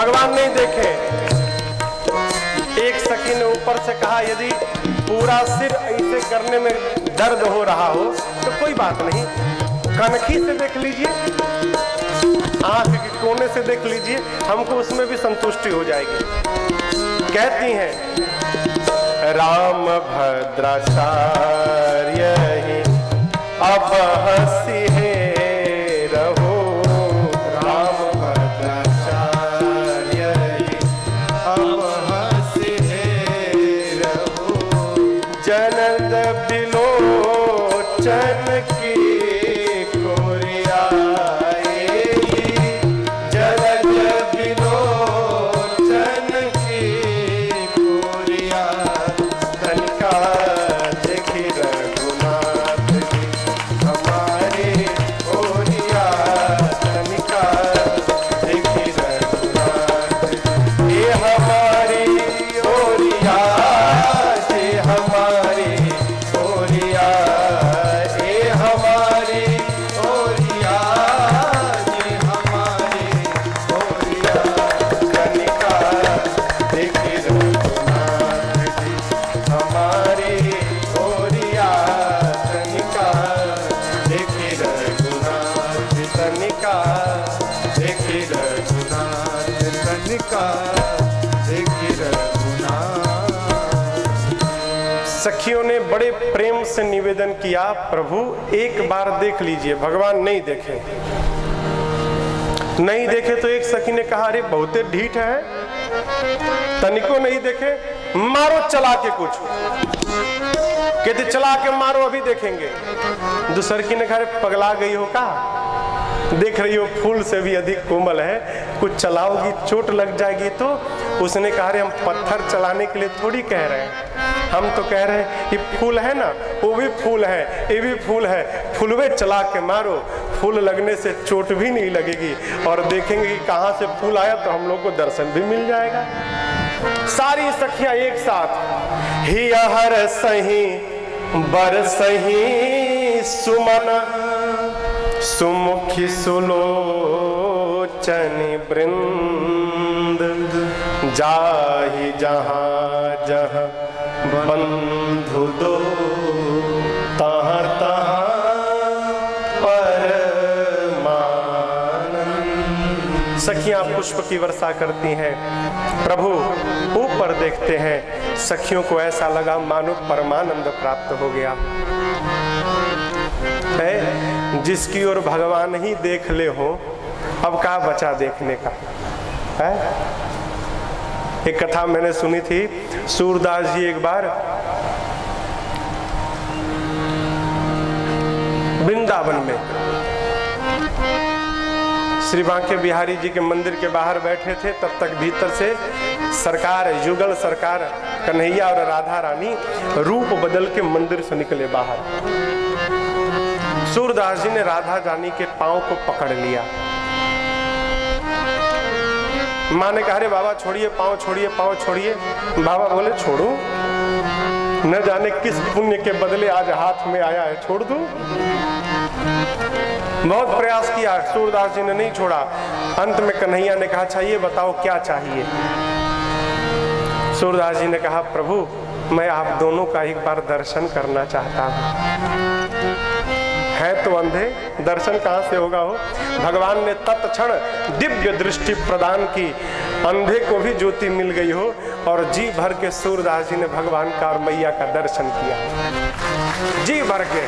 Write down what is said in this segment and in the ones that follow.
भगवान नहीं देखे। एक सखी ने ऊपर से कहा यदि पूरा सिर ऐसे करने में दर्द हो रहा हो तो कोई बात नहीं, कनखी से देख लीजिए, आंख के कोने से देख लीजिए, हमको उसमें भी संतुष्टि हो जाएगी। कहती हैं राम भद्राचार्य ही अब हंसी है रहो, राम भद्राचार्य ही अब हंसी है रहो, जनद बिलोचन की सखियों ने बड़े प्रेम से निवेदन किया, प्रभु एक बार देख लीजिए। भगवान नहीं देखे। नहीं देखे तो एक सखी ने कहा अरे बहुते ढीठ है, तनिको नहीं देखे, मारो चला के कुछ। कहते चला के मारो अभी देखेंगे। दूसरकी ने कहा पगला गई हो का, देख रही हो फूल से भी अधिक कोमल है, कुछ चलाओगी चोट लग जाएगी। तो उसने कहा हम पत्थर चलाने के लिए थोड़ी कह रहे हैं, हम तो कह रहे हैं कि फूल है ना, वो भी फूल है, ये भी फूल है, फूलवे चला के मारो, फूल लगने से चोट भी नहीं लगेगी और देखेंगे कि कहाँ से फूल आया तो हम लोग को दर्शन भी मिल जाएगा। सारी सखियां एक साथ ही हर सही बरसही सुमन सुमुखी सुलोचनी वृंद जाहि जहाँ जहाँ बंधु दो तहाँ तहाँ परमानंद। सखियां पुष्प की वर्षा करती हैं, प्रभु ऊपर देखते हैं, सखियों को ऐसा लगा मानो परमानंद प्राप्त हो गया है। जिसकी ओर भगवान ही देख ले हो, अब क्या बचा देखने का है। एक कथा मैंने सुनी थी, सूरदास जी एक बार वृंदावन में श्री बांके बिहारी जी के मंदिर के बाहर बैठे थे। तब तक भीतर से सरकार, युगल सरकार, कन्हैया और राधा रानी रूप बदल के मंदिर से निकले बाहर। सूरदास जी ने राधा रानी के पांव को पकड़ लिया। माँ ने कहा अरे बाबा छोड़िए, पांव छोड़िए, पांव छोड़िए। बाबा बोले छोड़ू, न जाने किस पुण्य के बदले आज हाथ में आया है, छोड़ दूं। बहुत प्रयास किया, सूरदास जी ने नहीं छोड़ा। अंत में कन्हैया ने कहा अच्छा ये बताओ क्या चाहिए। सूरदास जी ने कहा प्रभु मैं आप दोनों का एक बार दर्शन करना चाहता हूं। है तो अंधे, दर्शन कहां से होगा हो। भगवान ने तत्क्षण दिव्य दृष्टि प्रदान की, अंधे को भी ज्योति मिल गई हो और जी भर के सूरदास जी ने भगवान का और मैया का दर्शन किया, जी भर के।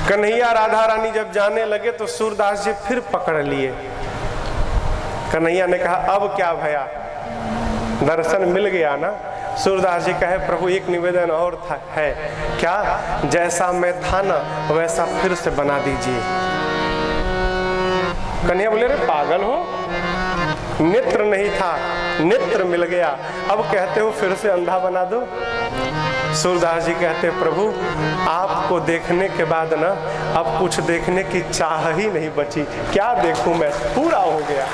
कन्हैया राधा रानी जब जाने लगे तो सूरदास जी फिर पकड़ लिए। कन्हैया ने कहा अब क्या भया, दर्शन मिल गया ना। सूरदास जी कहे प्रभु एक निवेदन और था है, क्या, जैसा मैं था ना वैसा फिर से बना दीजिए। कन्हैया बोले रे पागल हो, नेत्र नहीं था, नेत्र मिल गया, अब कहते हो फिर से अंधा बना दो। सूरदास जी कहते प्रभु आपको देखने के बाद ना अब कुछ देखने की चाह ही नहीं बची, क्या देखूं मैं, पूरा हो गया,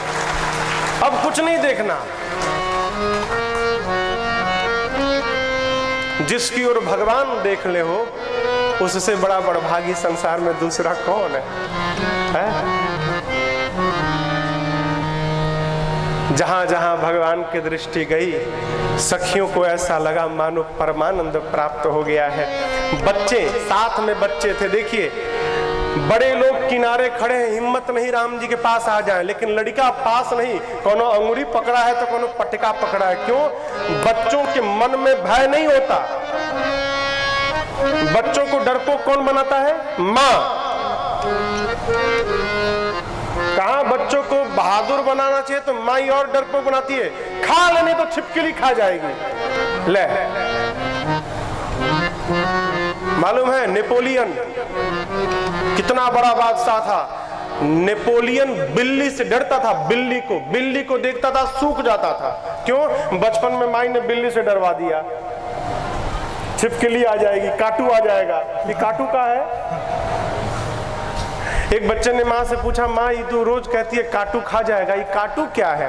अब कुछ नहीं देखना। जिसकी ओर भगवान देख ले हो उससे बड़ा बड़भागी संसार में दूसरा कौन है? जहां जहां भगवान की दृष्टि गई, सखियों को ऐसा लगा मानो परमानंद प्राप्त हो गया है। बच्चे, साथ में बच्चे थे। देखिए, बड़े लोग किनारे खड़े हैं, हिम्मत नहीं राम जी के पास आ जाए, लेकिन लड़का पास नहीं, कोनो अंगुरी पकड़ा है तो कोनो पटका पकड़ा है। क्यों? बच्चों के मन में भय नहीं होता। बच्चों को डरपोक कौन बनाता है? माँ। कहा बच्चों को बहादुर बनाना चाहिए तो माँ ही और डरपोक बनाती है। खा लेने तो छिपकली खा जाएगी। ले, मालूम है नेपोलियन कितना बड़ा बादशाह था। नेपोलियन बिल्ली से डरता था। बिल्ली को देखता था सूख जाता था। क्यों? बचपन में माई ने बिल्ली से डरवा दिया। छिपकली आ जाएगी, काटू आ जाएगा। ये काटू का है। एक बच्चे ने माँ से पूछा, माँ ये तो रोज कहती है काटू खा जाएगा, ये काटू क्या है?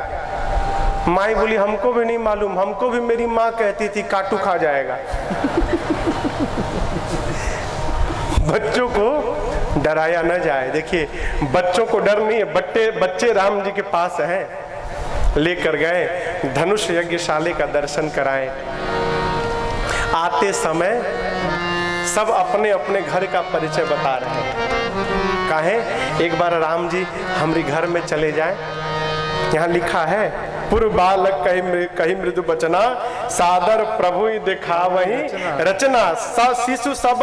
माँ बोली हमको भी नहीं मालूम, हमको भी मेरी माँ कहती थी काटू खा जाएगा। बच्चों को डराया न जाए। देखिए, बच्चों को डर नहीं है। बच्चे राम जी के पास हैं, लेकर गए, धनुष यज्ञशाला का दर्शन कराए। आते समय सब अपने अपने घर का परिचय बता रहे हैं। काहे? एक बार राम जी हमारे घर में चले जाएं। यहाँ लिखा है, पूर्व बालक कही मृदु बचना, सादर प्रभु दिखावहि रचना, शिशु सब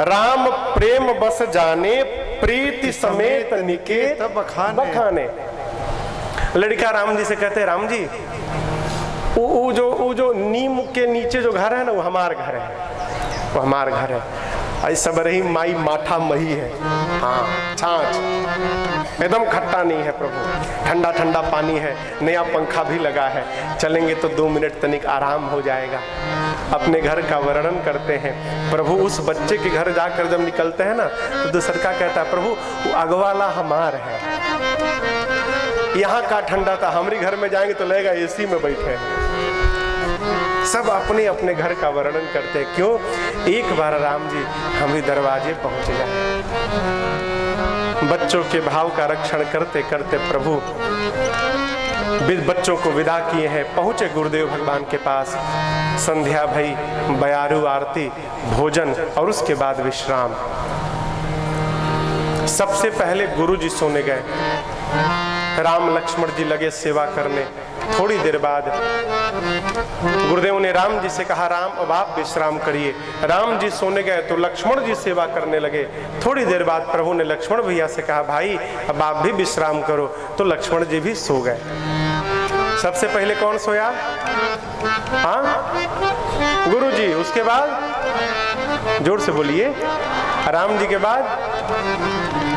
राम प्रेम बस जाने, प्रीति समेत निकेत बखाने। लड़का राम जी से कहते, राम जी वो जो नीम के नीचे जो घर है ना, वो हमार घर है, वो हमार घर है। सब रही माई माठा मही है। हाँ, छाछ एकदम खट्टा नहीं है प्रभु, ठंडा ठंडा पानी है, नया पंखा भी लगा है। चलेंगे तो 2 मिनट तनिक आराम हो जाएगा। अपने घर का वर्णन करते हैं। प्रभु उस बच्चे के घर जाकर जब निकलते हैं ना, तो दूसरा कहता है, प्रभु वो अगवाला हमार है, यहाँ का ठंडा था, हमारे घर में जाएंगे तो लगेगा एसी में बैठे हैं। सब अपने अपने घर का वर्णन करते हैं। क्यों? एक बार राम जी हमारे दरवाजे पहुंच जाए। बच्चों के भाव का रक्षण करते करते प्रभु बच्चों को विदा किए हैं। पहुंचे गुरुदेव भगवान के पास। संध्या भई, बयारू आरती, भोजन और उसके बाद विश्राम। सबसे पहले गुरु जी सोने गए। राम लक्ष्मण जी लगे सेवा करने। थोड़ी देर बाद गुरुदेव ने राम जी से कहा, राम अब आप विश्राम करिए। राम जी सोने गए तो लक्ष्मण जी सेवा करने लगे। थोड़ी देर बाद प्रभु ने लक्ष्मण भैया से कहा, भाई अब आप भी विश्राम करो। तो लक्ष्मण जी भी सो गए। सबसे पहले कौन सोया? हाँ, गुरु जी। उसके बाद जोर से बोलिए, राम जी के बाद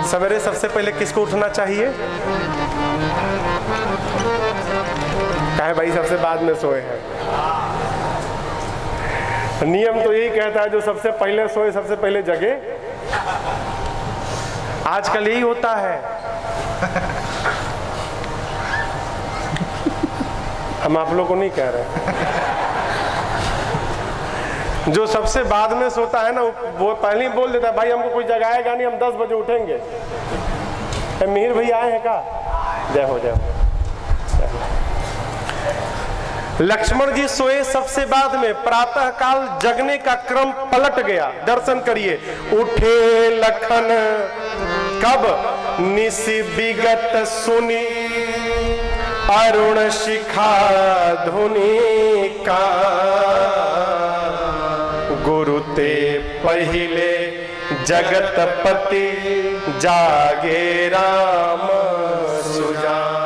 सवेरे सबसे पहले किसको उठना चाहिए? कहे भाई सबसे बाद में सोए हैं। नियम तो यही कहता है, जो सबसे पहले सोए सबसे पहले जगे। आजकल यही होता है। हम आप लोगों को नहीं कह रहे। जो सबसे बाद में सोता है ना, वो पहले ही बोल देता है, भाई हमको कोई जगाएगा नहीं, हम 10 बजे उठेंगे। मिहिर भैया आए हैं का? जय हो, जय हो। लक्ष्मण जी सोए सबसे बाद में। प्रातः काल जगने का क्रम पलट गया। दर्शन करिए। उठे लखन कब निशि विगत सुनी, अरुण शिखा धुनि का, गुरु ते पहिले जगतपति, जागे राम सुजान।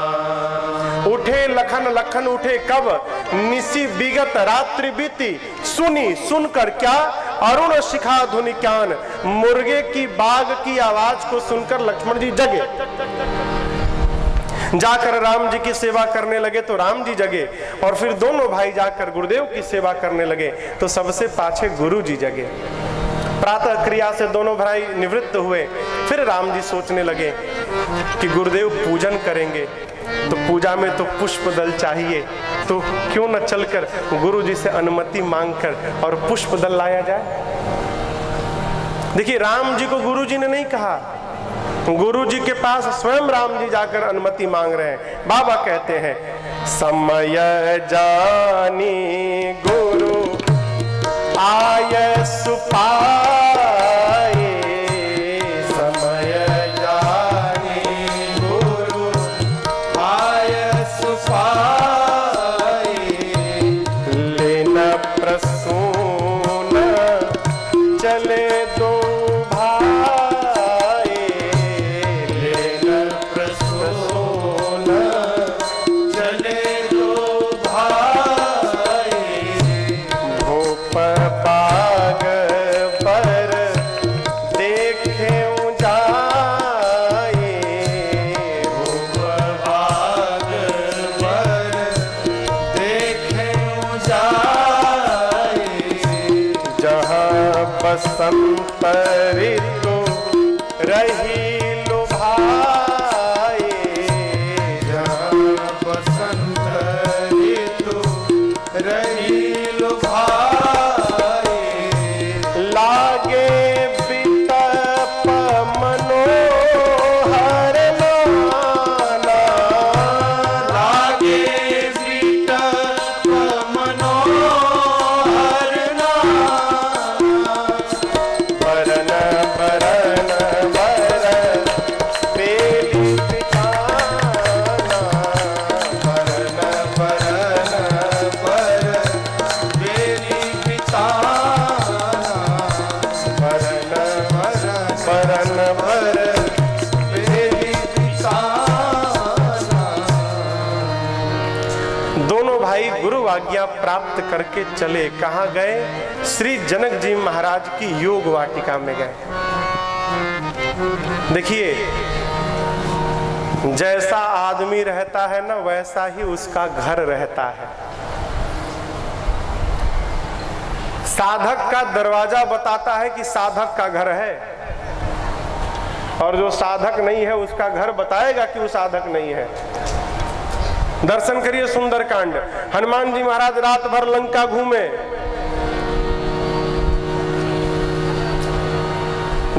उठे लखन उठे कब? निशि विगत, रात्रि बीती, सुनी, सुनकर क्या? अरुण शिखा धुनि ज्ञान, मुर्गे की बाघ की आवाज को सुनकर लक्ष्मण जी जगे। जाकर राम जी की सेवा करने लगे तो राम जी जगे। और फिर दोनों भाई जाकर गुरुदेव की सेवा करने लगे तो सबसे पाछे गुरु जी जगे। प्रातः क्रिया से दोनों भाई निवृत्त हुए। फिर राम जी सोचने लगे कि गुरुदेव पूजन करेंगे, तो पूजा में तो पुष्प दल चाहिए, तो क्यों न चलकर गुरु जी से अनुमति मांगकर और पुष्प दल लाया जाए। देखिए, राम जी को गुरु जी ने नहीं कहा, गुरु जी के पास स्वयं राम जी जाकर अनुमति मांग रहे हैं। बाबा कहते हैं समय जानी गुरु आय सुपाए, समय जानी गुरु आय सुपाए, लेना प्रसून चले दो भाई, लेना प्रसून चले दो भाई, भूप बाग पर देखे जाए, भूप बाग पर देखे जाए, जहाँ बसंत ऋतु रही लुभाए, जहाँ बसंत ऋतु रही लुभाए, लागे बितप मनोहर नाना, लागे बितप मनोहर नाना, बरन बरन बर बेली बिछाना, बरन बरन बर बेली बिछाना, बरन बरन बर बेली बिछाना। दोनों भाई गुरु आज्ञा प्राप्त करके चले। कहाँ गए? श्री जनक जी महाराज की योग वाटिका में गए। देखिए, जैसा आदमी रहता है ना, वैसा ही उसका घर रहता है। साधक का दरवाजा बताता है कि साधक का घर है, और जो साधक नहीं है उसका घर बताएगा कि वो साधक नहीं है। दर्शन करिए सुंदरकांड। हनुमान जी महाराज रात भर लंका घूमे,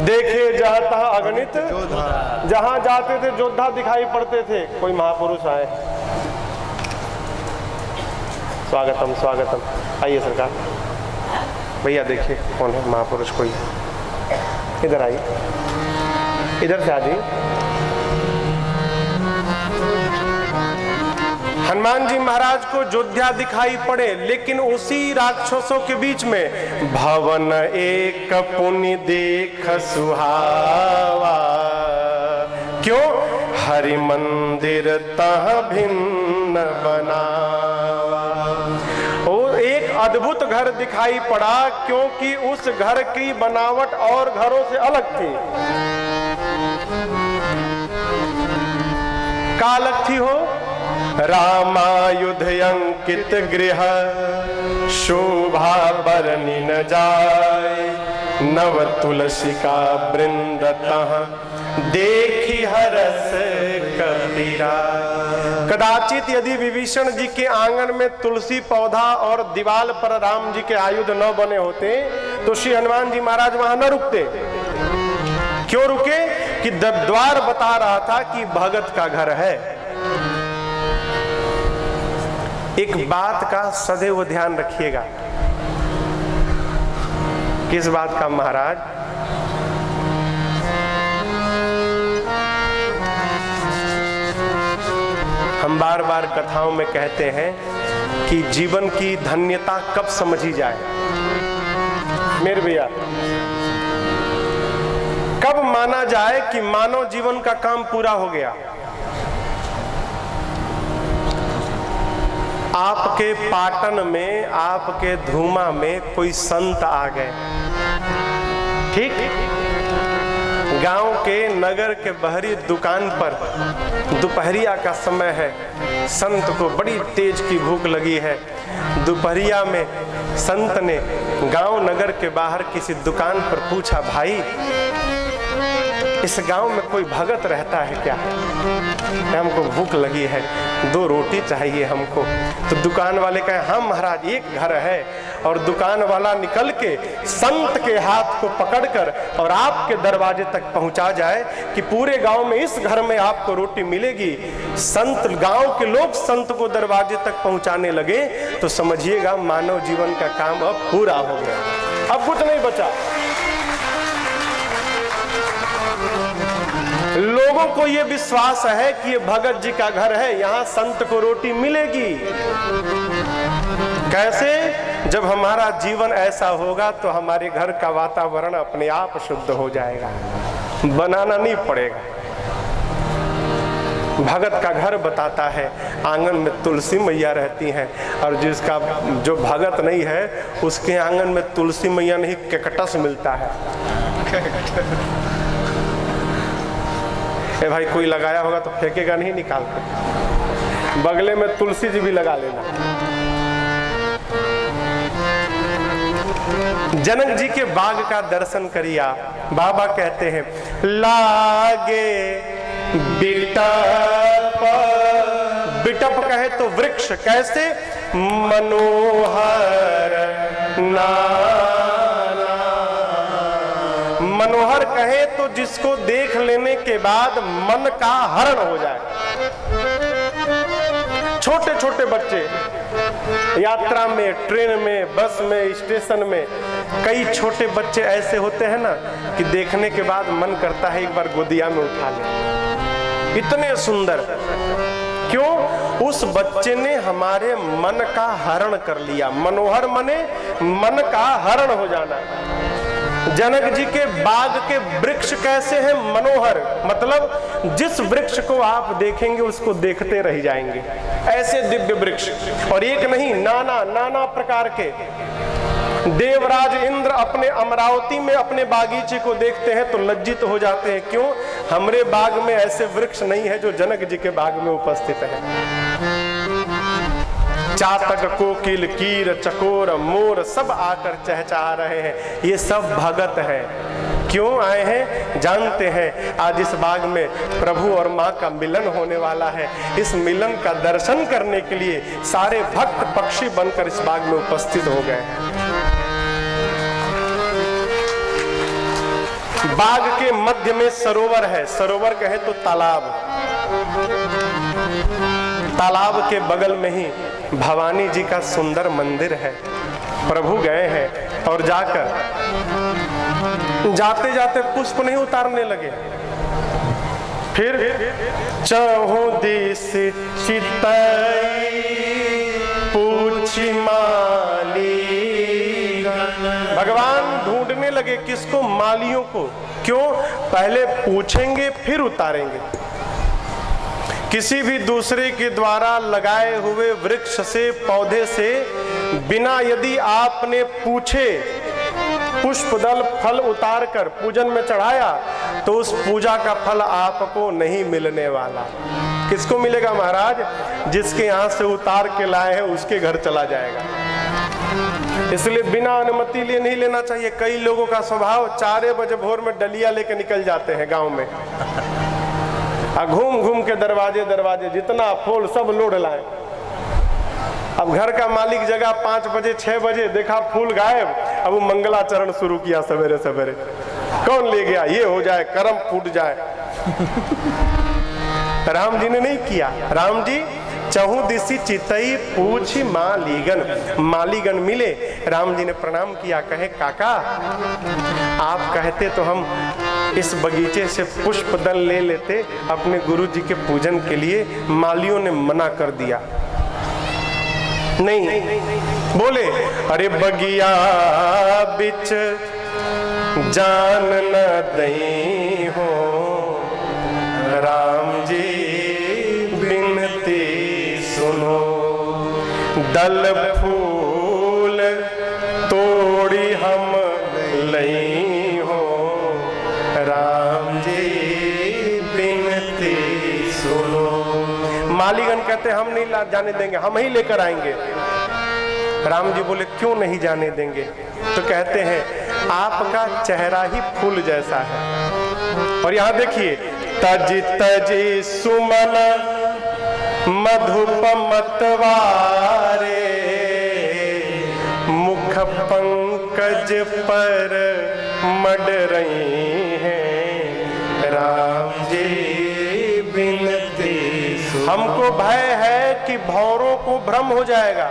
देखे जाता अगणित, जहां जाते थे योद्धा दिखाई पड़ते थे। कोई महापुरुष आए, स्वागतम स्वागतम, आइए सरकार। भैया देखिए कौन है महापुरुष, कोई इधर आइए, इधर से आ जाइए। हनुमान जी महाराज को योद्धा दिखाई पड़े, लेकिन उसी राक्षसों के बीच में भवन एक पुण्य देख सुहावा, क्यों? हरि मंदिर तह भिन्न बनावा। और एक अद्भुत घर दिखाई पड़ा, क्योंकि उस घर की बनावट और घरों से अलग थी। का अलग थी हो? रामायुध अंकित गृह शोभा बरनी न जाए, नव तुलसी का वृंद तह देखी हरस कबीरा। कदाचित यदि विभीषण जी के आंगन में तुलसी पौधा और दीवाल पर राम जी के आयुध न बने होते तो श्री हनुमान जी महाराज वहां न रुकते। क्यों रुके? कि द्वार बता रहा था कि भगत का घर है। एक बात का सदैव ध्यान रखिएगा। किस बात का महाराज? हम बार बार कथाओं में कहते हैं कि जीवन की धन्यता कब समझी जाए। मेरे भैया, कब माना जाए कि मानव जीवन का काम पूरा हो गया? आपके पाटन में, आपके धूमा में कोई संत आ गए, ठीक? गांव के नगर के बहरी दुकान पर दोपहरिया का समय है, संत को बड़ी तेज की भूख लगी है। दोपहरिया में संत ने गांव नगर के बाहर किसी दुकान पर पूछा, भाई इस गांव में कोई भगत रहता है क्या? हमको भूख लगी है, 2 रोटी चाहिए हमको। तो दुकान वाले कहे हाँ महाराज, एक घर है। और दुकान वाला निकल के संत के हाथ को पकड़कर और आपके दरवाजे तक पहुंचा जाए कि पूरे गांव में इस घर में आपको रोटी मिलेगी। संत, गांव के लोग संत को दरवाजे तक पहुंचाने लगे तो समझिएगा मानव जीवन का काम अब पूरा हो गया, अब कुछ नहीं बचा। लोगों को यह विश्वास है कि ये भगत जी का घर है, यहां संत को रोटी मिलेगी। कैसे? जब हमारा जीवन ऐसा होगा तो हमारे घर का वातावरण अपने आप शुद्ध हो जाएगा, बनाना नहीं पड़ेगा। भगत का घर बताता है, आंगन में तुलसी मैया रहती हैं, और जिसका जो भगत नहीं है उसके आंगन में तुलसी मैया नहीं कैक्टस मिलता है। ए भाई, कोई लगाया होगा तो फेंकेगा नहीं निकाल कर, बगले में तुलसी जी भी लगा लेना। जनक जी के बाग का दर्शन करिए। बाबा कहते हैं लागे बिटप, बिटप कहे तो वृक्ष, कैसे? मनोहर नाना। मनोहर कहे तो जिसको देख लेने के बाद मन का हरण हो जाए। छोटे छोटे बच्चे यात्रा में, ट्रेन में, बस में, स्टेशन में, कई छोटे बच्चे ऐसे होते हैं ना कि देखने के बाद मन करता है एक बार गोदिया में उठा ले, इतने सुंदर। क्यों? उस बच्चे ने हमारे मन का हरण कर लिया। मनोहर मने मन का हरण हो जाना। जनक जी के बाग के वृक्ष कैसे हैं? मनोहर, मतलब जिस वृक्ष को आप देखेंगे उसको देखते रह जाएंगे, ऐसे दिव्य वृक्ष। और एक नहीं, नाना नाना प्रकार के। देवराज इंद्र अपने अमरावती में अपने बागीचे को देखते हैं तो लज्जित हो जाते हैं। क्यों? हमरे बाग में ऐसे वृक्ष नहीं है जो जनक जी के बाग में उपस्थित है। चातक, कोकिल, कीर, चकोर, मोर सब आकर चहचहा रहे हैं। ये सब भगत हैं। क्यों आए हैं? जानते हैं आज इस बाग में प्रभु और माँ का मिलन होने वाला है। इस मिलन का दर्शन करने के लिए सारे भक्त पक्षी बनकर इस बाग में उपस्थित हो गए। बाग के मध्य में सरोवर है। सरोवर कहे तो तालाब। तालाब के बगल में ही भवानी जी का सुंदर मंदिर है। प्रभु गए हैं और जाकर जाते जाते पुष्प नहीं उतारने लगे। फिर चहु दिस चितई पूछी माली, भगवान ढूंढने लगे किसको? मालियों को। क्यों? पहले पूछेंगे फिर उतारेंगे। किसी भी दूसरे के द्वारा लगाए हुए वृक्ष से, पौधे से बिना यदि आपने पूछे पुष्पदल फल उतारकर पूजन में चढ़ाया तो उस पूजा का फल आपको नहीं मिलने वाला। किसको मिलेगा महाराज? जिसके यहाँ से उतार के लाए हैं उसके घर चला जाएगा। इसलिए बिना अनुमति लिए नहीं लेना चाहिए। कई लोगों का स्वभाव 4 बजे भोर में डलिया लेके निकल जाते हैं गांव में, घूम घूम के दरवाजे दरवाजे जितना फूल सब लोड लाए। अब घर का मालिक जगह 5 बजे 6 बजे, देखा फूल गायब। अब वो मंगलाचरण शुरू किया सवेरे सवेरे। कौन ले गया? ये हो जाए, कर्म फूट जाए। राम जी ने नहीं किया। राम जी चहु दिसी चितई पूछी मालीगन, मालीगन मिले। राम जी ने प्रणाम किया, कहे काका आप कहते तो हम इस बगीचे से पुष्प दल ले लेते अपने गुरु जी के पूजन के लिए। मालियों ने मना कर दिया। नहीं बोले, अरे बगिया बिच जान न दई हो, राम जी बिनती सुनो। दल फूल तोड़ी हम लई हो, राम जी बिनती सुनो। मालीगण कहते हम नहीं जाने देंगे, हम ही लेकर आएंगे। राम जी बोले क्यों नहीं जाने देंगे? तो कहते हैं आपका चेहरा ही फूल जैसा है, और यहां देखिए, तज तज सुमन मधुप मतवारे, मुख पंकज पर मड रही हैं राम जी बिनती। हमको भय है कि भौरों को भ्रम हो जाएगा।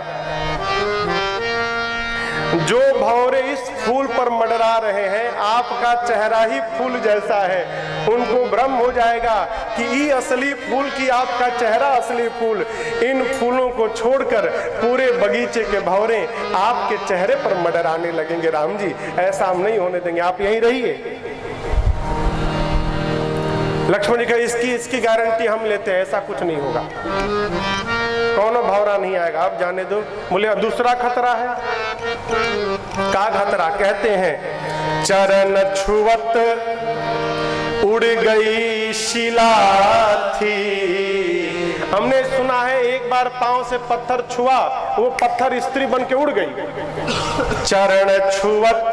जो भौरे इस फूल पर मंडरा रहे हैं, आपका चेहरा ही फूल जैसा है, उनको भ्रम हो जाएगा कि ये असली फूल की आपका चेहरा असली फूल। इन फूलों को छोड़कर पूरे बगीचे के भौरे आपके चेहरे पर मंडराने लगेंगे। राम जी ऐसा हम नहीं होने देंगे, आप यहीं रहिए। लक्ष्मण जी का इसकी गारंटी हम लेते हैं, ऐसा कुछ नहीं होगा, कौनो भौरा नहीं आएगा, आप जाने दो। बोले दूसरा खतरा है, का खतरा? कहते हैं चरण छुवत उड़ गई शिला थी। हमने सुना है एक बार पांव से पत्थर छुआ, वो पत्थर स्त्री बन के उड़ गई। चरण छुवत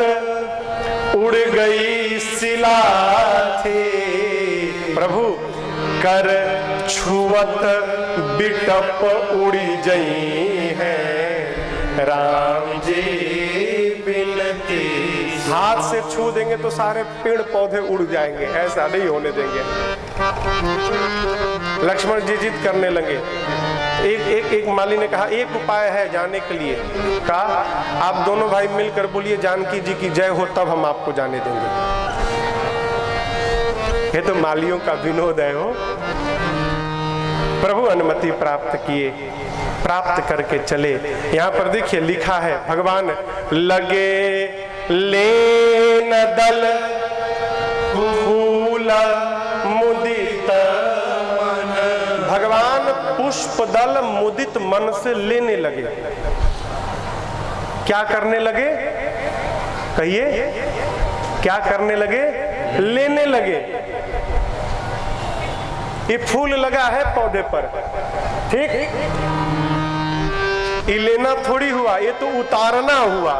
उड़ गई शिला थी, प्रभु कर छुवत बिटप उड़ी जई है राम जी बिनती। हाथ से छू देंगे तो सारे पेड़ पौधे उड़ जाएंगे, ऐसा नहीं होने देंगे। लक्ष्मण जी जिद करने लगे। एक माली ने कहा एक उपाय है जाने के लिए। कहा आप दोनों भाई मिलकर बोलिए जानकी जी की जय हो, तब हम आपको जाने देंगे। ये तो मालियों का विनोद है। हो प्रभु अनुमति प्राप्त किए, प्राप्त करके चले। यहाँ पर देखिए लिखा है, भगवान लगे लेन दल फूल मुदित मन। भगवान पुष्प दल मुदित मन से लेने लगे। क्या करने लगे? कहिए, क्या करने लगे? लेने लगे। ये फूल लगा है पौधे पर, ठीक? ये लेना थोड़ी हुआ, ये तो उतारना हुआ।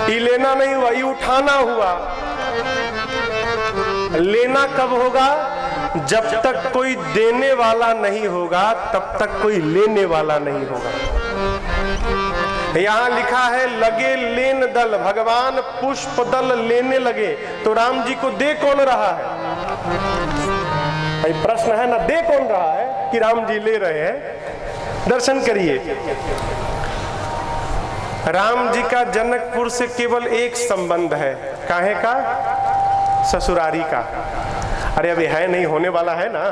ये लेना नहीं हुआ, ये उठाना हुआ। लेना कब होगा? जब तक कोई देने वाला नहीं होगा तब तक कोई लेने वाला नहीं होगा। यहाँ लिखा है लगे लेन दल, भगवान पुष्प दल लेने लगे। तो राम जी को दे कौन रहा है? भाई प्रश्न है ना, दे कौन रहा है कि राम जी ले रहे हैं? दर्शन करिए। राम जी का जनकपुर से केवल एक संबंध है, काहे का? ससुरारी का। अरे अभी है नहीं, होने वाला है ना,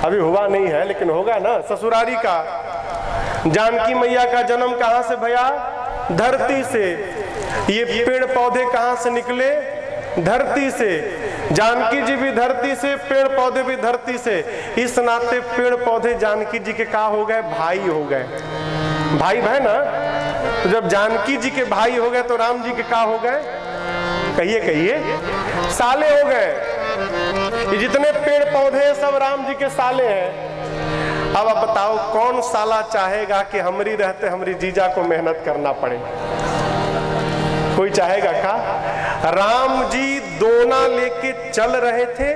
अभी हुआ नहीं है लेकिन होगा ना, ससुरारी का। जानकी मैया का जन्म कहां से भया? धरती से। ये पेड़ पौधे कहां से निकले? धरती से। जानकी जी भी धरती से, पेड़ पौधे भी धरती से। इस नाते पेड़ पौधे जानकी जी के का हो गए? भाई हो गए, भाई बहन ना। तो जब जानकी जी के भाई हो गए तो राम जी के का हो गए? कहिए कहिए, साले हो गए। ये जितने पेड़ पौधे सब राम जी के साले हैं। अब आप बताओ कौन साला चाहेगा कि हमरी रहते हमरी जीजा को मेहनत करना पड़े? कोई चाहेगा का? राम जी दोना लेके चल रहे थे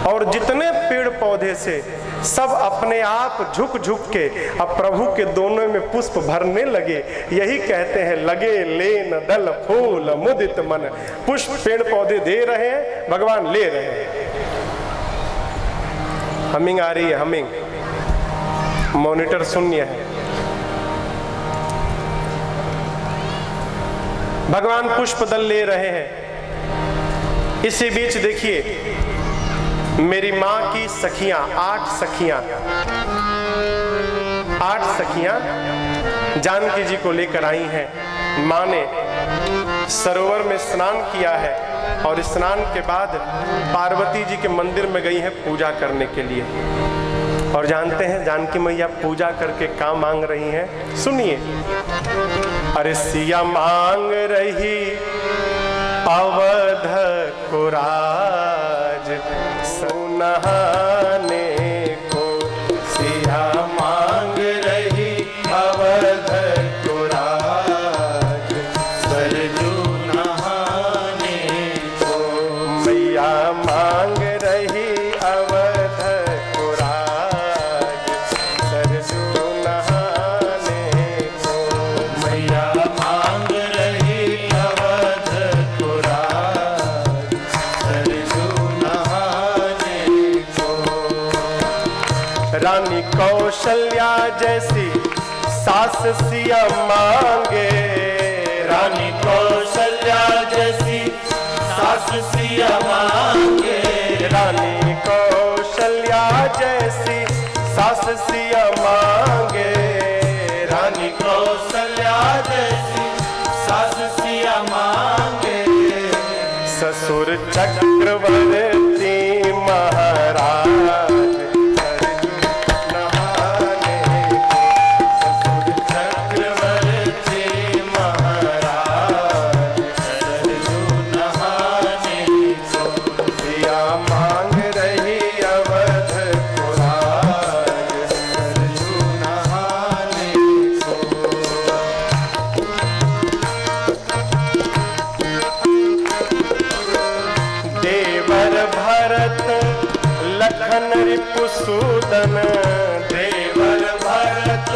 और जितने पेड़ पौधे से सब अपने आप झुक झुक के अब प्रभु के दोनों में पुष्प भरने लगे। यही कहते हैं लगे लेन दल फूल मुदित मन। पुष्प पेड़ पौधे दे रहे हैं, भगवान ले रहे हैं। हमिंग आ रही है, हमिंग। मॉनिटर शून्य है। भगवान पुष्प दल ले रहे हैं। इसी बीच देखिए मेरी माँ की सखियां, 8 सखियां जानकी जी को लेकर आई हैं। माँ ने सरोवर में स्नान किया है और स्नान के बाद पार्वती जी के मंदिर में गई है पूजा करने के लिए। और जानते हैं जानकी मैया पूजा करके क्या मांग रही हैं? सुनिए। अरे सिया मांग रही अवध को राज सुनहाने को। सिया मांग रही अवध को राज सरजू मांग रही अवध को राज सरजू नहाने को। मैया मांग रही अवध को राज सरजू नहाने को। रानी कौशल्या जैसी सास सिया मांगे, रानी कौशल्या जैसी सास सिया मांगे। रानी कौशल्या जैसी सास सिया मांगे। रानी कौशल्या जैसी सास सिया मांगे। ससुर चक्रवर्ती महाराज लखन रिपुसूदन। देवर भरत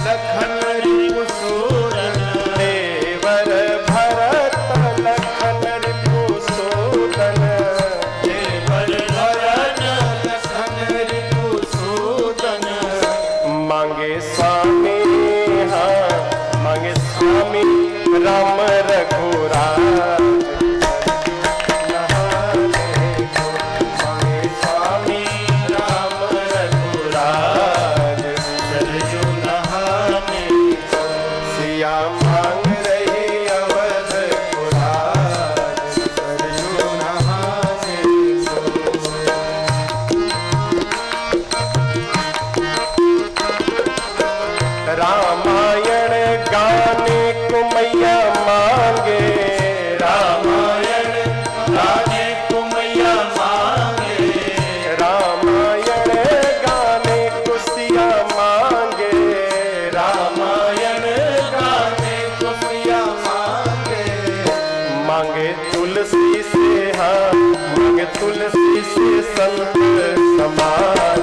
लखन रिपुसूदन। देवर भरत लखन रिपुसूदन। देवर भरत लखन रिपुसूदन। मांगे स्वामी, हाँ मांगे स्वामी राम रघुराज। रामायण गाने को मैया मांगे। रामायण गाने को मैया मांगे। रामायण गाने को सिया मांगे। रामायण गाने को मैया मांगे। मांगे तुलसी से, हाँ मांगे तुलसी से संत समाज।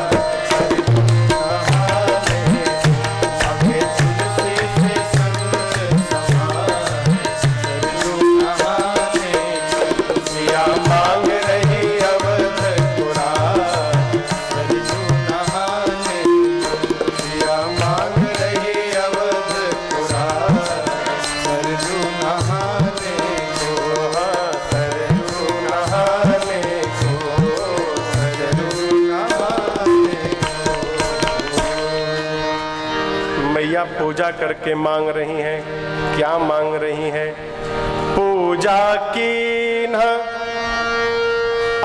मैया पूजा करके मांग रही हैं। क्या मांग रही हैं? पूजा की न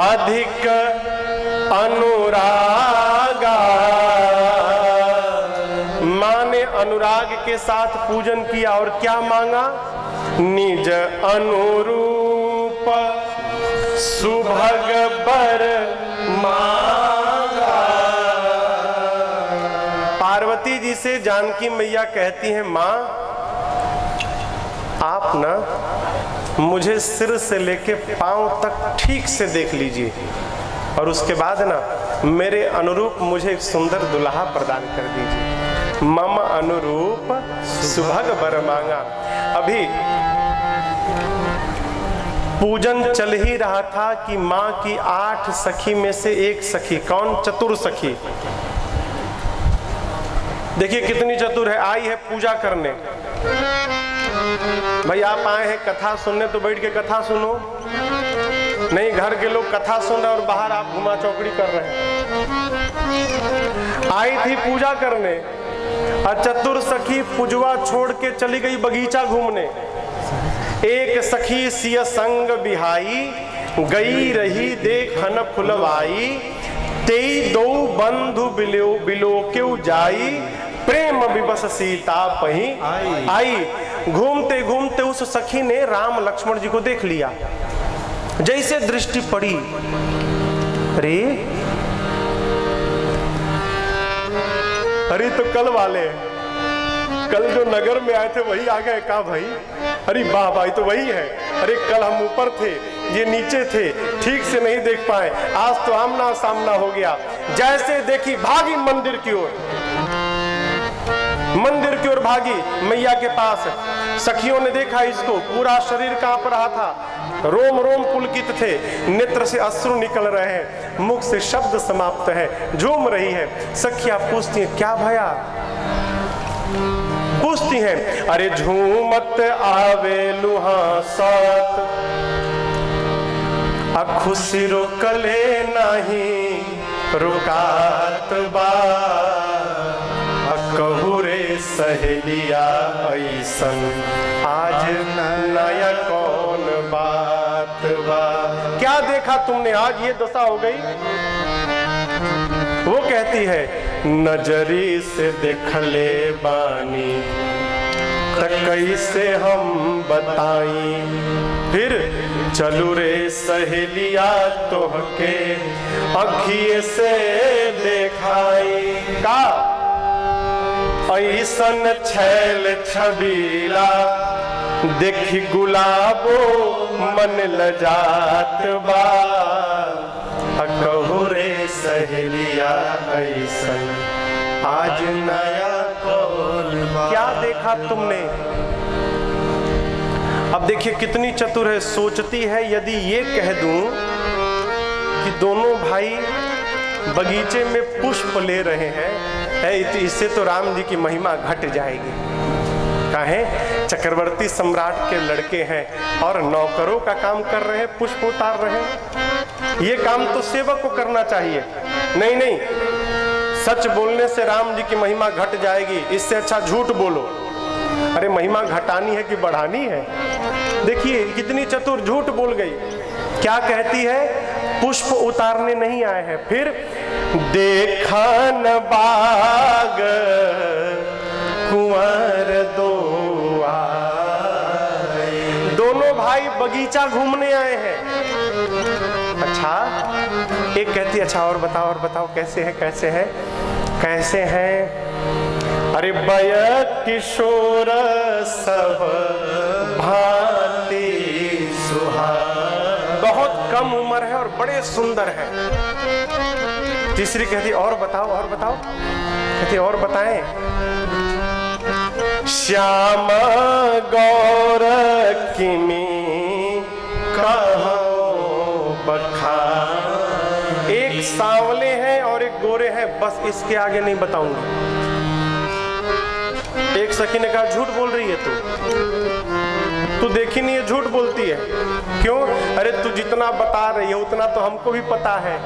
अधिक अनुरागा। मां ने अनुराग के साथ पूजन किया और क्या मांगा? निज अनुरूप सुभग बर मांगा। पार्वती जी से जानकी मैया कहती हैं, मां आप ना मुझे सिर से लेके पांव तक ठीक से देख लीजिए और उसके बाद ना मेरे अनुरूप मुझे एक सुंदर दुल्हा प्रदान कर दीजिए। मम अनुरूप सुभग बर मांगा। अभी पूजन चल ही रहा था कि मां की 8 सखी में से एक सखी, कौन? चतुर सखी। देखिए कितनी चतुर है, आई है पूजा करने। भाई आप आए हैं कथा सुनने तो बैठ के कथा सुनो, नहीं घर के लोग कथा सुन रहे और बाहर आप घुमा चौकड़ी कर रहे हैं। आई थी पूजा करने और चतुर सखी पूजवा छोड़ के चली गई बगीचा घूमने। एक सखी सिय संग बिहाई, गई रही देखन फुलवाई। तेई दो बंधु बिलोकेउ जाई, प्रेम विवश सीता पही आई। घूमते घूमते उस सखी ने राम लक्ष्मण जी को देख लिया। जैसे दृष्टि पड़ी, अरे तो कल वाले, कल जो नगर में आए थे वही आ गए का भाई? अरे वाह भाई तो वही है। अरे कल हम ऊपर थे, ये नीचे थे, ठीक से नहीं देख पाए, आज तो आमना सामना हो गया। जैसे देखी भागी मंदिर की ओर, मंदिर की ओर भागी मैया के पास। सखियों ने देखा इसको, पूरा शरीर कांप रहा था, रोम रोम पुलकित थे, नेत्र से अश्रु निकल रहे हैं, मुख से शब्द समाप्त है, झूम रही है। सखियां पूछती हैं क्या भया, पूछती हैं अरे झूमत आवे लुहा साथ, खुशी रोकले नहीं रुकात बा, कहू रे सहेलिया ऐसन आज नया कौन बात बा। क्या देखा तुमने, आज ये दशा हो गई। वो कहती है नजरी से देखले बानी त कैसे हम बताई, फिर चलू रे सहेलिया तोहके अखिए से देखाई। का ऐसन छैल छबीला देखी गुलाबो मन लजात बा, कहू रे सहेलिया ऐसन आज नया कौन बा। क्या देखा तुमने। अब देखिए कितनी चतुर है, सोचती है यदि ये कह दूं कि दोनों भाई बगीचे में पुष्प ले रहे हैं, इससे तो राम जी की महिमा घट जाएगी। काहे, चक्रवर्ती सम्राट के लड़के हैं और नौकरों का काम कर रहे हैं, पुष्प उतार रहे हैं। ये काम तो सेवक को करना चाहिए। नहीं नहीं, सच बोलने से राम जी की महिमा घट जाएगी, इससे अच्छा झूठ बोलो। अरे महिमा घटानी है कि बढ़ानी है। देखिए कितनी चतुर, झूठ बोल गई। क्या कहती है, पुष्प उतारने नहीं आए हैं। फिर देखा न बाग कुंवर दो आए, दोनों भाई बगीचा घूमने आए हैं। अच्छा, एक कहती अच्छा और बताओ कैसे है कैसे है कैसे हैं। अरे बय किशोर सब भांति सुहा, बहुत कम उम्र है और बड़े सुंदर है। तीसरी कहती और बताओ कहती और बताएं। श्याम गौर किमी कहो बखान, एक सांवले हैं और एक गोरे हैं, बस इसके आगे नहीं बताऊंगी। एक सखी ने कहा झूठ बोल रही है तू देखी नहीं है, झूठ बोलती है। क्यों? अरे तू जितना बता रही है उतना तो हमको भी पता है।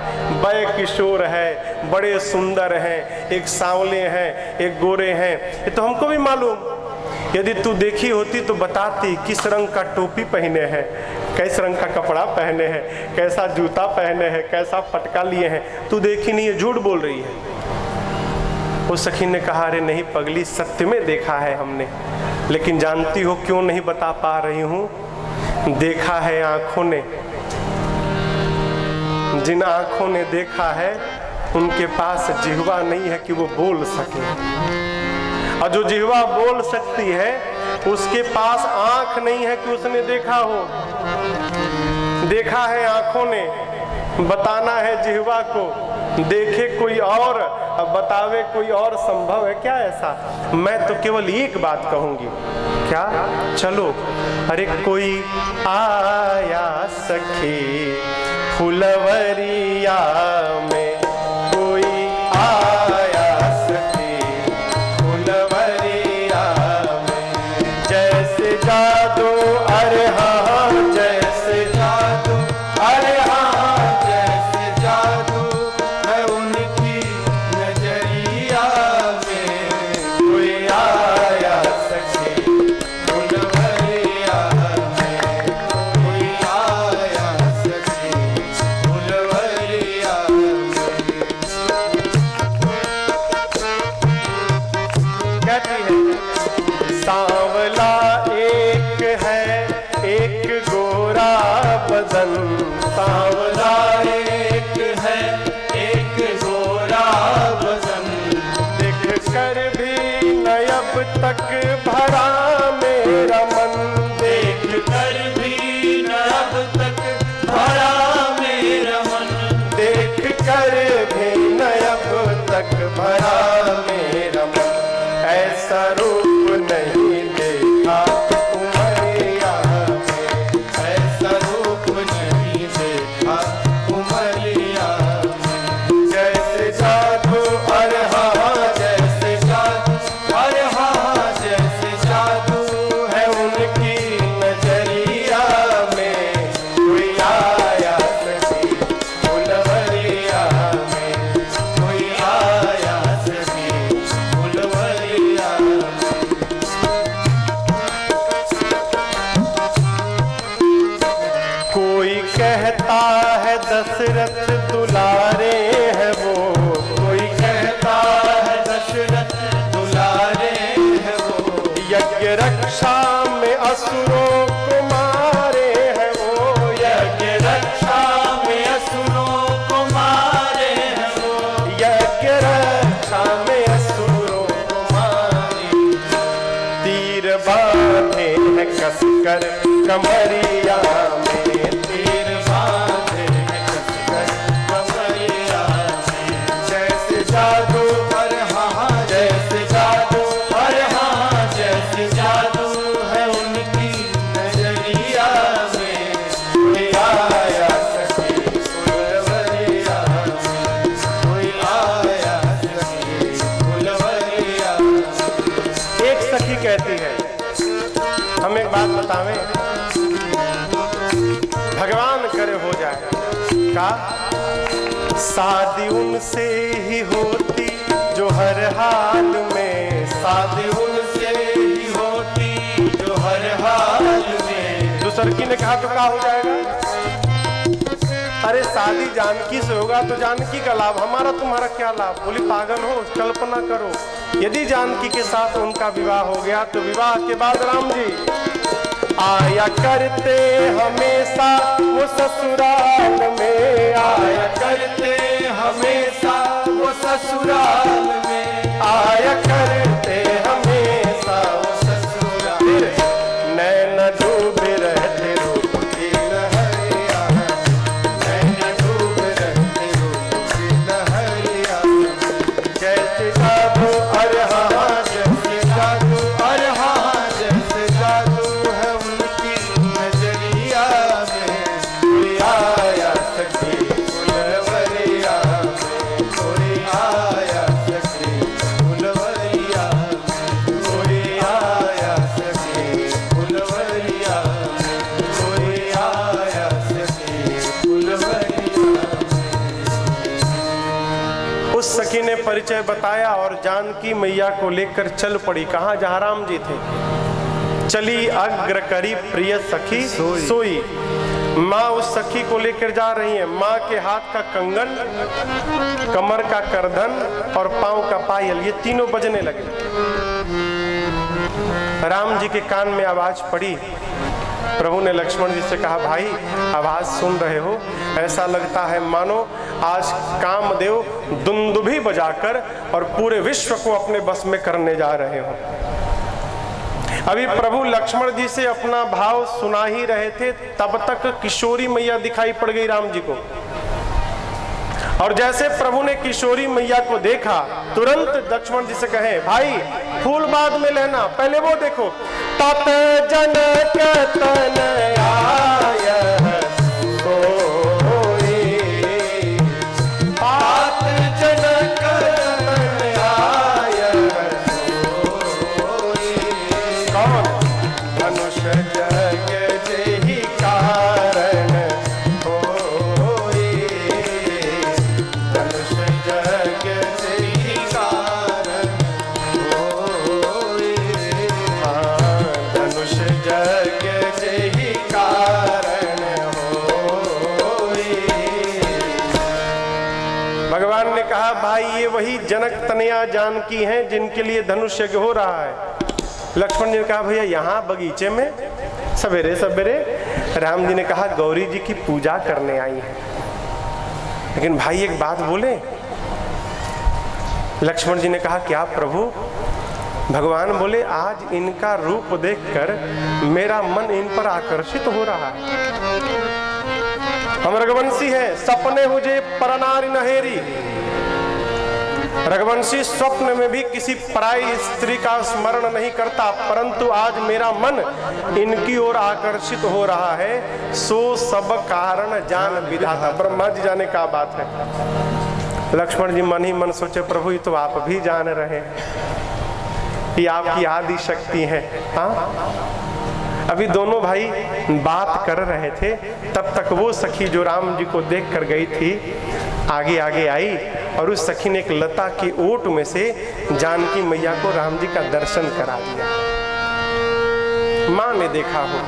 बड़े किशोर है, बड़े सुंदर हैं, एक सांवले हैं, एक गोरे हैं, ये तो हमको भी मालूम। यदि तू देखी होती तो बताती किस रंग का टोपी पहने हैं, किस रंग का कपड़ा पहने हैं, कैसा जूता पहने हैं, कैसा पटका लिए हैं। तू देखी नहीं है, झूठ बोल रही है। उस सखी ने कहा अरे नहीं पगली, सत्य में देखा है हमने, लेकिन जानती हो क्यों नहीं बता पा रही हूं। देखा है आंखों ने, जिन आंखों ने देखा है उनके पास जिह्वा नहीं है कि वो बोल सके, और जो जिह्वा बोल सकती है उसके पास आंख नहीं है कि उसने देखा हो। देखा है आंखों ने, बताना है जिह्वा को, देखे कोई और अब बतावे कोई और, संभव है क्या ऐसा? मैं तो केवल एक बात कहूंगी, क्या? चलो। अरे कोई आया सखी फुलवरिया में, कोई आया सखी फुलवरिया में, जैसे जादू अरे हाँ जैसे जादू अरे हाँ जैसे जादू है उनकी नजरिया में, कोई आया सखी फुलवरिया में, कोई आया सखी फुलवरिया में। दशरथ दुलारे हैं वो, कोई कहता है दशरथ दुलारे हैं वो, यज्ञ रक्षा में असुरों को मारे हैं वो, यज्ञ रक्षा में असुरों को मारे हैं वो, यज्ञ रक्षा में असुरों को मारे तीर बांधे हैं कसकर कमरिया में, तीर बांधे हैं कसकर कमरिया में, जैसे जादू अरे हाँ जैसे जादू अरे हाँ जैसे जादू है उनकी नजरिया में, कोई आया सखी फुलवरिया में, कोई आया सखी फुलवरिया में। एक सखी कहती है, हम एक बात बतावें, भगवान करे हो जाए का शादी उनसे ही होती जो हर हाल में, शादी उनसे ही होती जो हर हाल में। दूसरकी ने कहा तो क्या हो जाएगा? अरे शादी जानकी से होगा तो जानकी का लाभ, हमारा तुम्हारा क्या लाभ? बोली पागल हो, कल्पना करो यदि जानकी के साथ उनका विवाह हो गया तो विवाह के बाद राम जी आया करते हमेशा वो ससुराल में, आया करते हमेशा वो ससुराल में, आया करते हमेशा वो ससुराल नैन डूबे रहते रूप की लहरिया, नैन डूब रहते रूप की लहरिया, जैसे जादू अरे हाँ जैसे जादू अरे हाँ जैसे जादू है उनकी नजरिया में, कोई आया सखी फुलवरिया में, कोई आया सखी फुलवरिया में, कोई आया सखी फुलवरिया में, कोई आया सखी फुलवरिया में। उस सखी ने परिचय बताया और जानकी मैया को लेकर चल पड़ी। कहाँ? जहाँ राम जी थे। चली अग्र करी प्रिय सखी सोई। माँ उस सखी को लेकर जा रही है। माँ के हाथ का कंगन, कमर का करधन और पांव का पायल, ये तीनों बजने लगे। राम जी के कान में आवाज पड़ी। प्रभु ने लक्ष्मण जी से कहा, भाई आवाज सुन रहे हो? ऐसा लगता है मानो आज कामदेव दुंदुभी बजाकर और पूरे विश्व को अपने बस में करने जा रहे हो। अभी प्रभु लक्ष्मण जी से अपना भाव सुना ही रहे थे, तब तक किशोरी मैया दिखाई पड़ गई राम जी को। और जैसे प्रभु ने किशोरी मैया को देखा, तुरंत लक्ष्मण जी से कहे, भाई फूल बाद में लेना, पहले वो देखो। तत जनक तन आय सोई, तात जनक तन आय सोई, कौन? धनुष जग जेहि कारण होई, धनुष जग जेहि कारण होई, धनुष जग जेहि कारण होई। भगवान ने कहा, भाई ये वही जनक तनया जानकी हैं जिनके लिए धनुष यज्ञ हो रहा है। लक्ष्मण जी ने कहा, भैया यहाँ बगीचे में सवेरे सवेरे? राम जी ने कहा, गौरी जी की पूजा करने आई है। लेकिन भाई एक बात बोले? लक्ष्मण जी ने कहा, क्या प्रभु? भगवान बोले, आज इनका रूप देखकर मेरा मन इन पर आकर्षित हो रहा है। हम रघुवंशी है, सपने हुए परनारी नहेरी। रघुवंशी स्वप्न में भी किसी पराई स्त्री का स्मरण नहीं करता, परंतु आज मेरा मन इनकी ओर आकर्षित हो रहा है। सो सब कारण जान विधाता। ब्रह्मा जी जाने का बात है। लक्ष्मण जी मन ही मन सोचे, प्रभु ये तो आप भी जान रहे हैं, ये आपकी आदि शक्ति है। हाँ, अभी दोनों भाई बात कर रहे थे, तब तक वो सखी जो राम जी को देख कर गई थी आगे आगे आई और उस सखी ने एक लता की ओट में से जानकी मैया को राम जी का दर्शन करा दिया। माँ ने देखा हो,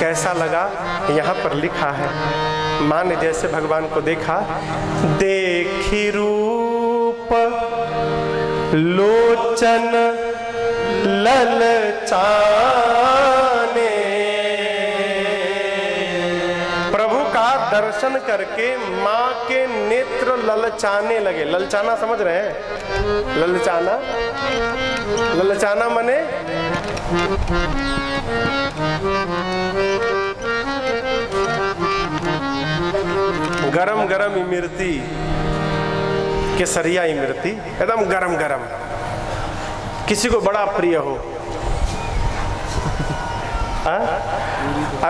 कैसा लगा? यहाँ पर लिखा है, माँ ने जैसे भगवान को देखा, देखी रूप लोचन ललचाने, प्रभु का दर्शन करके माँ के नेत्र ललचाने लगे। ललचाना समझ रहे हैं? ललचाना, ललचाना माने गरम गरम इमरती, केसरिया इमरती, एकदम गरम गरम, किसी को बड़ा प्रिय हो,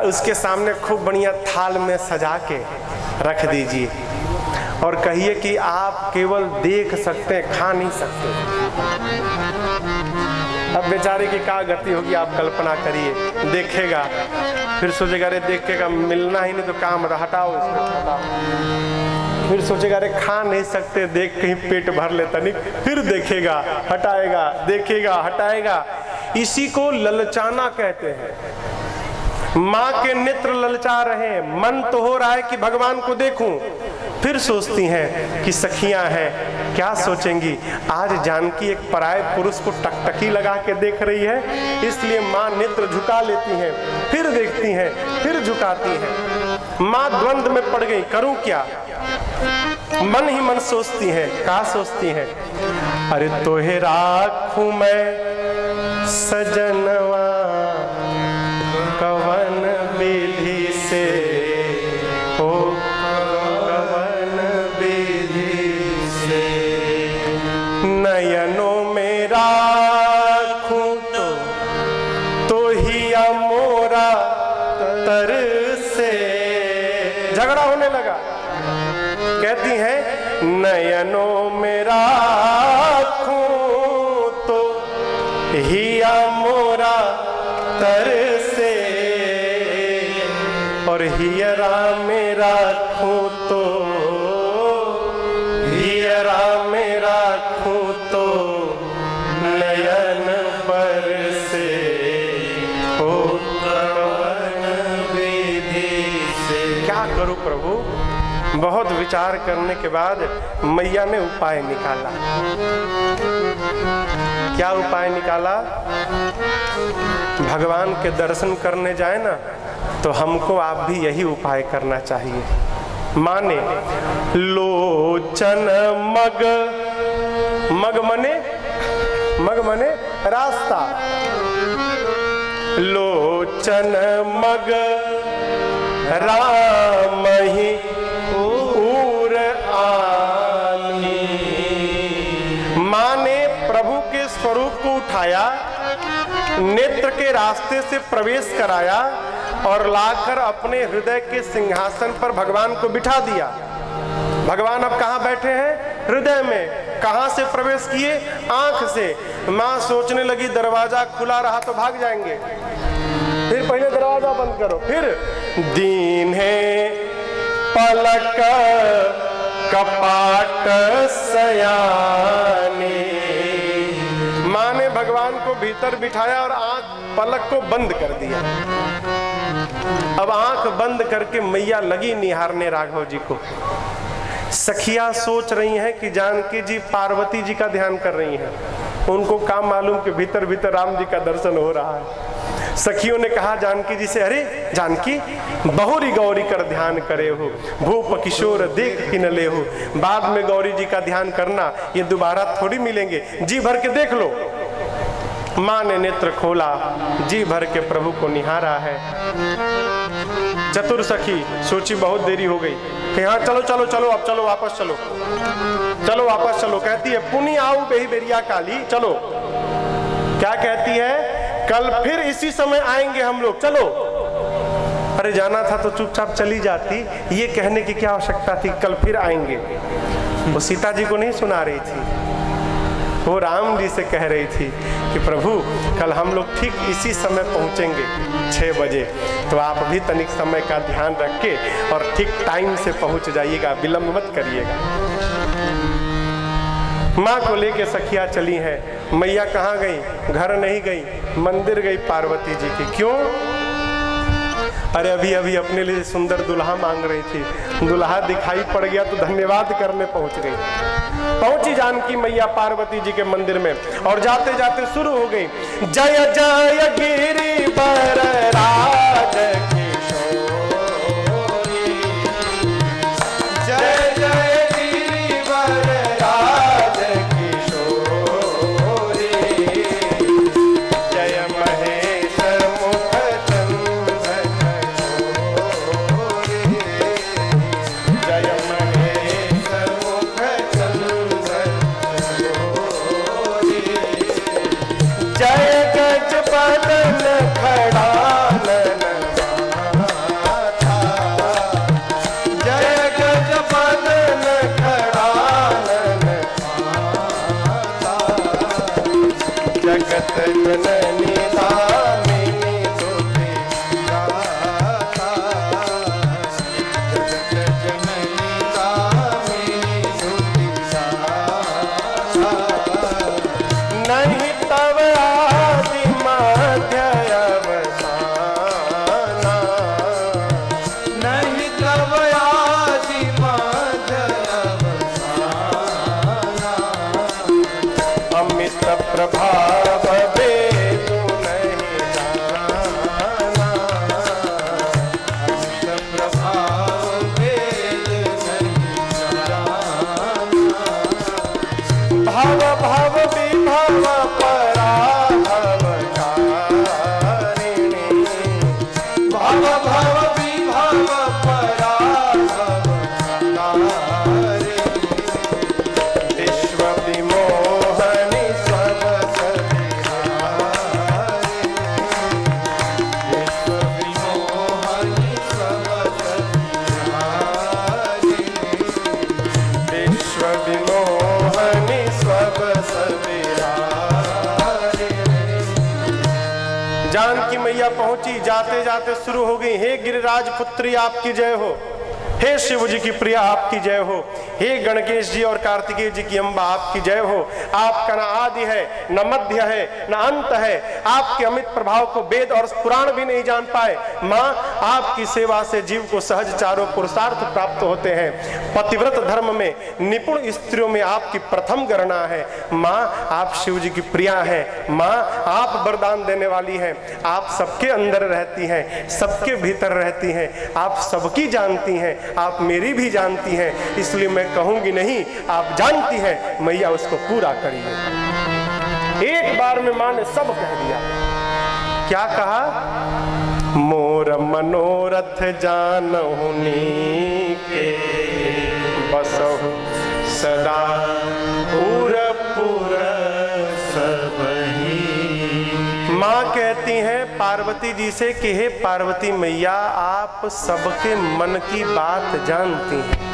उसके सामने खूब बढ़िया थाल में सजा के रख दीजिए और कहिए कि आप केवल देख सकते हैं, खा नहीं सकते। अब बेचारे की क्या गति होगी आप कल्पना करिए। देखेगा फिर सोचेगा अरे देखेगा मिलना ही नहीं तो काम हटाओ इसको, हटाओ। फिर सोचेगा अरे खा नहीं सकते, देख कहीं पेट भर लेता नहीं, फिर देखेगा हटाएगा, देखेगा हटाएगा। इसी को ललचाना कहते हैं। माँ के नेत्र ललचा रहे हैं, मन तो हो रहा है कि भगवान को देखूं, फिर सोचती हैं कि सखियां हैं क्या सोचेंगी, आज जानकी एक पराये पुरुष को टकटकी लगा के देख रही है, इसलिए माँ नेत्र झुका लेती हैं, फिर देखती हैं, फिर झुकाती हैं। माँ द्वंद्व में पड़ गई, करूं क्या? मन ही मन सोचती हैं, क्या सोचती हैं? अरे तोहे राखूं मैं सजनवा कवन विधि से, हो कवन विधि से, नयनों में राखूं तो हिया मोरा तर से। झगड़ा होने लगा, कहती है नयनों में राखूं तो हिया मोरा तर से, और हियरा में राखूं तो, हियरा में राखूं तो नयन पर से, हो कवन विधि से। क्या करूं प्रभु? बहुत विचार करने के बाद मैया ने उपाय निकाला। क्या उपाय निकाला? भगवान के दर्शन करने जाए ना तो हमको आप भी यही उपाय करना चाहिए। माँ ने लोचन मग, मग मने रास्ता, लोचन मग राम ही उर आनी। माँ ने प्रभु के स्वरूप को उठाया, नेत्र के रास्ते से प्रवेश कराया और लाकर अपने हृदय के सिंहासन पर भगवान को बिठा दिया। भगवान अब कहाँ बैठे हैं? हृदय में। कहाँ से प्रवेश किए? आंख से। माँ सोचने लगी दरवाजा खुला रहा तो भाग जाएंगे, फिर पहले दरवाजा बंद करो, फिर दीन है पलक कपाट सयानी। माँ ने भगवान को भीतर बिठाया और आंख पलक को बंद कर दिया। अब आंख बंद करके मैया लगी निहारने राघव जी को। सखियां सोच रही हैं कि जानकी जी पार्वती जी का ध्यान कर रही हैं, उनको काम मालूम कि भीतर भीतर राम जी का दर्शन हो रहा है। सखियों ने कहा जानकी जी से, अरे जानकी बहुरी गौरी कर ध्यान करे हो, भूप किशोर देख कि न ले हो। बाद में गौरी जी का ध्यान करना, ये दोबारा थोड़ी मिलेंगे, जी भर के देख लो। माँ ने नेत्र खोला, जी भर के प्रभु को निहारा है। चतुर सखी सोची बहुत देरी हो गई कि हाँ चलो चलो चलो, अब चलो वापस चलो, चलो वापस चलो। कहती है पुनि आऊ बेही बेरिया काली, चलो। क्या कहती है? कल फिर इसी समय आएंगे हम लोग, चलो। अरे जाना था तो चुपचाप चली जाती, ये कहने की क्या आवश्यकता थी कल फिर आएंगे? वो सीता जी को नहीं सुना रही थी, वो राम जी से कह रही थी कि प्रभु कल हम लोग ठीक इसी समय पहुंचेंगे 6 बजे, तो आप भी तनिक समय का ध्यान रख के और ठीक टाइम से पहुंच जाइएगा, विलंब मत करिएगा। माँ को लेके सखिया चली हैं। मैया कहाँ गई? घर नहीं गई, मंदिर गई पार्वती जी की। क्यों? अरे अभी अभी अपने लिए सुंदर दुल्हा मांग रही थी, दुल्हा दिखाई पड़ गया तो धन्यवाद करने पहुंच गई। पहुंची जानकी मैया पार्वती जी के मंदिर में और जाते जाते शुरू हो गई, जय जय गिरिवर राज किशोरी, जय जय गिरिवर राज किशोरी, जय महेश मुख चंद्र किशोरी, जय महेश मुख चंद्र किशोरी, जय गज बदन खड़ालन माथा, जय गज बदन खड़ालन माथा, जगत जननी दामिनी तुझे गाथा, जगत जननी दामिनी तुझे गाथा, नहीं तब आदि मध्य अवसाना, नहीं तब आदि मध्य अवसाना, अमित प्रभाव वेदु नहीं जाना, अमित प्रभाव वेद नहीं जाना, भव भव विभव पराभव कारिणी, भव भव विभव पराभव कारिणी, विश्व विमोहनि स्वबस बिहारी, विश्व विमोहनि स्वबस बिहारी, विश्व विमोहनि स्वबस बिहारी। जानकी मैया पहुंची, जाते जाते शुरू हो गई, हे गिरिराज पुत्री आपकी जय हो, हे शिव जी की प्रिया आपकी जय हो, हे गणकेश जी और कार्तिकेय जी की अम्बा आपकी जय हो। आपका न आदि है, न मध्य है, न अंत है। आपके अमित प्रभाव को वेद और पुराण भी नहीं जान पाए। माँ, आपकी सेवा से जीव को सहज चारों पुरुषार्थ प्राप्त होते हैं। पतिव्रत धर्म में निपुण स्त्रियों में आपकी प्रथम गणना है। माँ, आप शिव जी की प्रिया हैं। माँ, आप वरदान देने वाली हैं। आप सबके अंदर रहती हैं, सबके भीतर रहती हैं। आप सबकी जानती हैं, आप मेरी भी जानती हैं। इसलिए मैं कहूंगी नहीं, आप जानती हैं, मैया उसको पूरा करिए। एक बार में मां ने सब कह दिया। क्या कहा? मोर मनोरथ जानहु नीके, बसहु सदा पूर पूर सबही। माँ कहती हैं पार्वती जी से कि हे पार्वती मैया, आप सबके मन की बात जानती हैं।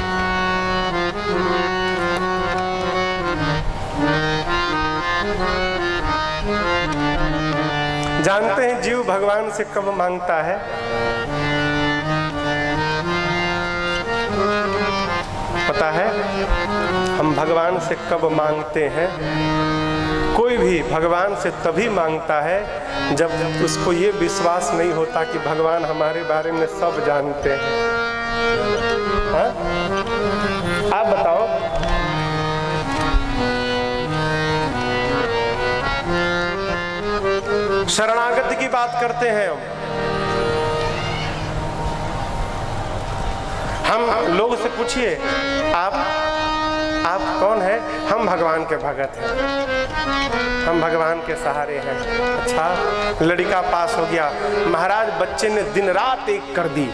जानते हैं जीव भगवान से कब मांगता है? पता है हम भगवान से कब मांगते हैं? कोई भी भगवान से तभी मांगता है जब उसको ये विश्वास नहीं होता कि भगवान हमारे बारे में सब जानते हैं। हाँ? आप बताओ, शरणागति की बात करते हैं हम लोगों से पूछिए, आप कौन है? हम भगवान के भगत हैं, हम भगवान के सहारे हैं। अच्छा, लड़का पास हो गया, महाराज बच्चे ने दिन रात एक कर दी।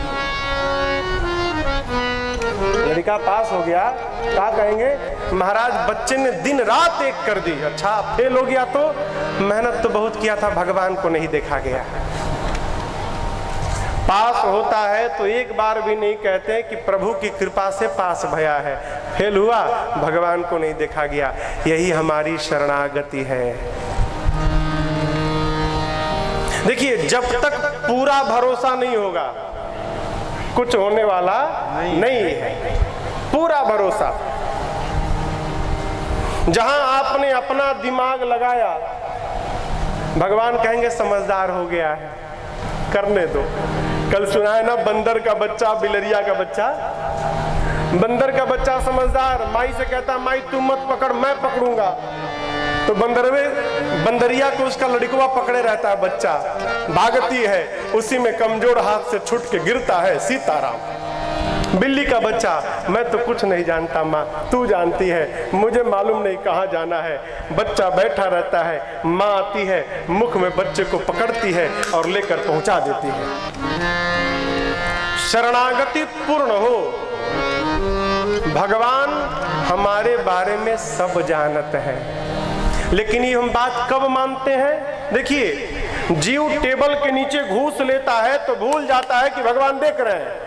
लड़का पास हो गया, क्या कहेंगे? महाराज बच्चे ने दिन रात एक कर दी। अच्छा, फेल हो गया तो मेहनत तो बहुत किया था, भगवान को नहीं देखा गया। पास होता है तो एक बार भी नहीं कहते कि प्रभु की कृपा से पास भया है। फेल हुआ, भगवान को नहीं देखा गया। यही हमारी शरणागति है। देखिए, जब तक पूरा भरोसा नहीं होगा, कुछ होने वाला नहीं है। पूरा भरोसा। जहां आपने अपना दिमाग लगाया, भगवान कहेंगे समझदार हो गया है, करने दो। कल सुना है ना, बंदर का बच्चा बिलरिया का बच्चा। बंदर का बच्चा समझदार माई से कहता, माई तू मत पकड़ मैं पकड़ूंगा। तो बंदरिया को उसका लड़कवा पकड़े रहता है, बच्चा भागती है, उसी में कमजोर हाथ से छूट के गिरता है सीताराम। बिल्ली का बच्चा, मैं तो कुछ नहीं जानता माँ, तू जानती है, मुझे मालूम नहीं कहाँ जाना है। बच्चा बैठा रहता है, माँ आती है, मुख में बच्चे को पकड़ती है और लेकर पहुंचा देती है। शरणागति पूर्ण हो। भगवान हमारे बारे में सब जानते हैं, लेकिन ये हम बात कब मानते हैं? देखिए, जीव टेबल के नीचे घूस लेता है तो भूल जाता है कि भगवान देख रहे हैं।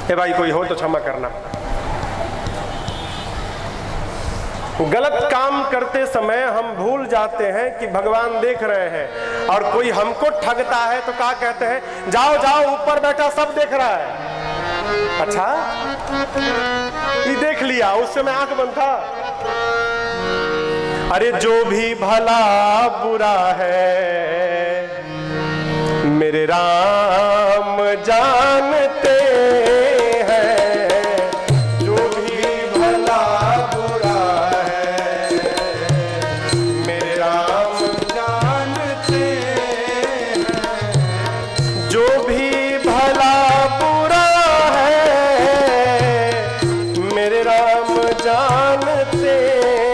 ए भाई, कोई हो तो क्षमा करना। गलत काम करते समय हम भूल जाते हैं कि भगवान देख रहे हैं, और कोई हमको ठगता है तो क्या कहते हैं, जाओ जाओ ऊपर बैठा सब देख रहा है। अच्छा, ये देख लिया, उससे मैं आंख बंद था। अरे जो भी भला बुरा है मेरे राम जानते हैं, जो भी भला बुरा है मेरे राम जानते हैं, जो भी भला बुरा है मेरे राम जानते हैं।